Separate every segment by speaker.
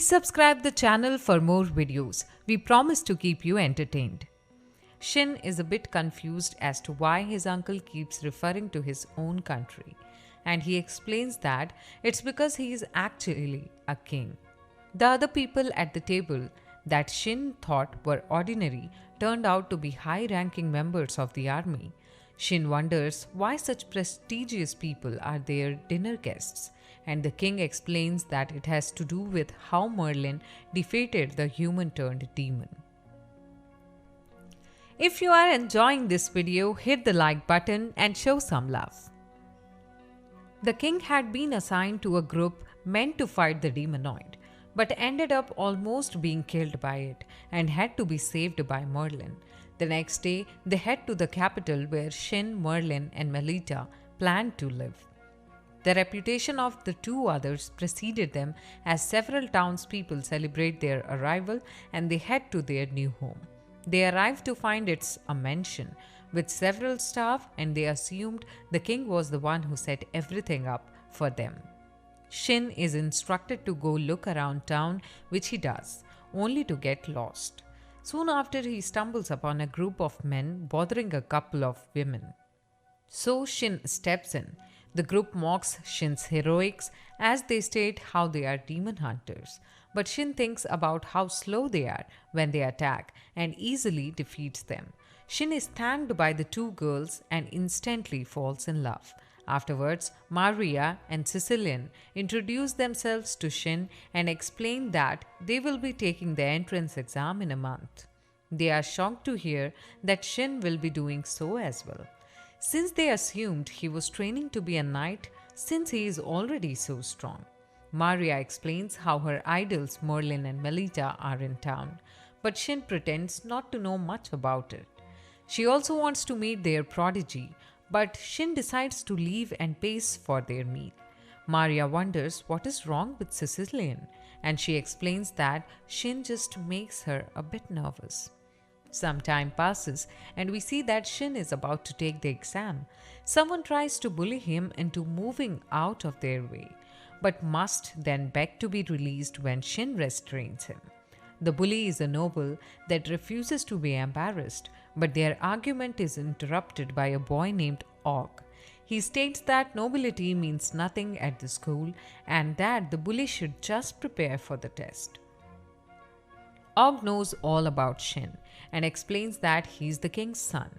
Speaker 1: Please subscribe the channel for more videos. We promise to keep you entertained. Shin is a bit confused as to why his uncle keeps referring to his own country, and he explains that it's because he is actually a king. The other people at the table that Shin thought were ordinary turned out to be high-ranking members of the army. Shin wonders why such prestigious people are their dinner guests, and the king explains that it has to do with how Merlin defeated the human-turned demon. If you are enjoying this video, hit the like button and show some love. The king had been assigned to a group meant to fight the demonoid, but ended up almost being killed by it and had to be saved by Merlin. The next day, they head to the capital where Shin, Merlin, and Melita planned to live. The reputation of the two others preceded them as several townspeople celebrate their arrival and they head to their new home. They arrive to find it's a mansion with several staff, and they assumed the king was the one who set everything up for them. Shin is instructed to go look around town, which he does, only to get lost. Soon after, he stumbles upon a group of men bothering a couple of women. So Shin steps in. The group mocks Shin's heroics as they state how they are demon hunters. But Shin thinks about how slow they are when they attack and easily defeats them. Shin is thanked by the two girls and instantly falls in love. Afterwards, Maria and Sicilian introduce themselves to Shin and explain that they will be taking the entrance exam in a month. They are shocked to hear that Shin will be doing so as well, since they assumed he was training to be a knight since he is already so strong. Maria explains how her idols Merlin and Melita are in town, but Shin pretends not to know much about it. She also wants to meet their prodigy, but Shin decides to leave and pays for their meal. Maria wonders what is wrong with Sicilian, and she explains that Shin just makes her a bit nervous. Some time passes, and we see that Shin is about to take the exam. Someone tries to bully him into moving out of their way, but must then beg to be released when Shin restrains him. The bully is a noble that refuses to be embarrassed, but their argument is interrupted by a boy named Og. He states that nobility means nothing at the school and that the bully should just prepare for the test. Og knows all about Shin and explains that he's the king's son.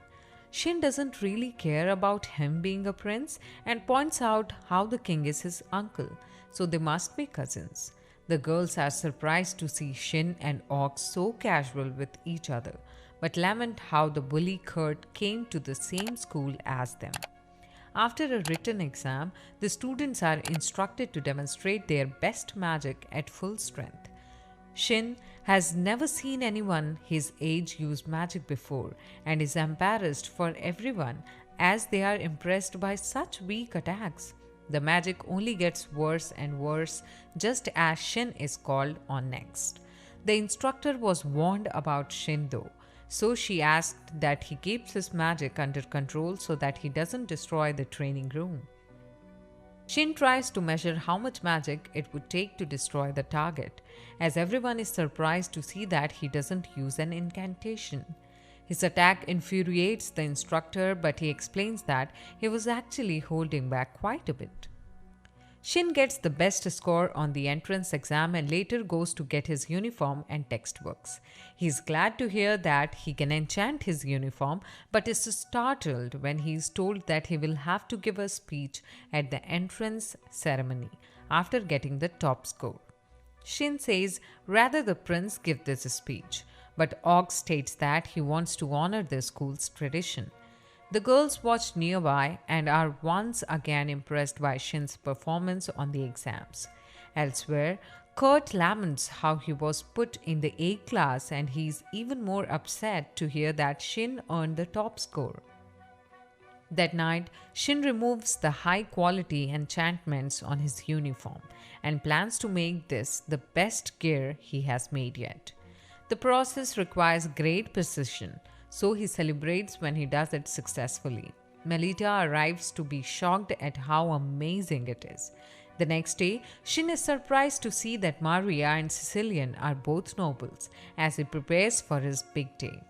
Speaker 1: Shin doesn't really care about him being a prince and points out how the king is his uncle, so they must be cousins. The girls are surprised to see Shin and Og so casual with each other, but lament how the bully Kurt came to the same school as them. After a written exam, the students are instructed to demonstrate their best magic at full strength. Shin has never seen anyone his age use magic before and is embarrassed for everyone as they are impressed by such weak attacks. The magic only gets worse and worse just as Shin is called on next. The instructor was warned about Shin though, so she asked that he keeps his magic under control so that he doesn't destroy the training room. Shin tries to measure how much magic it would take to destroy the target, as everyone is surprised to see that he doesn't use an incantation. His attack infuriates the instructor, but he explains that he was actually holding back quite a bit. Shin gets the best score on the entrance exam and later goes to get his uniform and textbooks. He is glad to hear that he can enchant his uniform, but is startled when he is told that he will have to give a speech at the entrance ceremony after getting the top score. Shin says rather the prince give this speech, but Og states that he wants to honor the school's tradition. The girls watch nearby and are once again impressed by Shin's performance on the exams. Elsewhere, Kurt laments how he was put in the A class and he's even more upset to hear that Shin earned the top score. That night, Shin removes the high-quality enchantments on his uniform and plans to make this the best gear he has made yet. The process requires great precision, so he celebrates when he does it successfully. Melita arrives to be shocked at how amazing it is. The next day, Shin is surprised to see that Maria and Sicilian are both nobles as he prepares for his big day.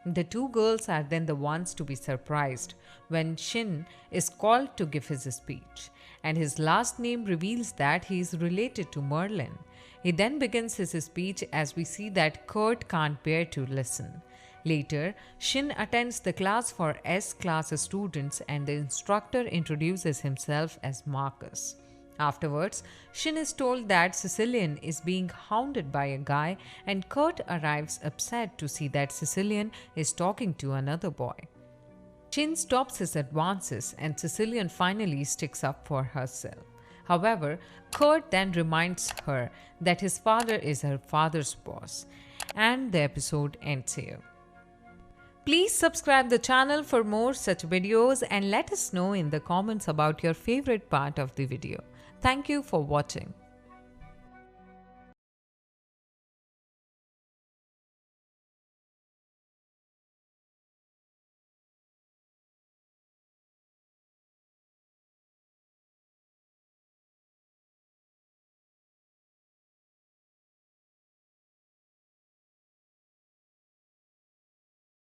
Speaker 1: The two girls are then the ones to be surprised when Shin is called to give his speech, and his last name reveals that he is related to Merlin. He then begins his speech as we see that Kurt can't bear to listen. Later, Shin attends the class for S-class students and the instructor introduces himself as Marcus. Afterwards, Shin is told that Sicilian is being hounded by a guy and Kurt arrives upset to see that Sicilian is talking to another boy. Shin stops his advances and Sicilian finally sticks up for herself. However, Kurt then reminds her that his father is her father's boss, and the episode ends here. Please subscribe the channel for more such videos and let us know in the comments about your favorite part of the video. Thank you for watching.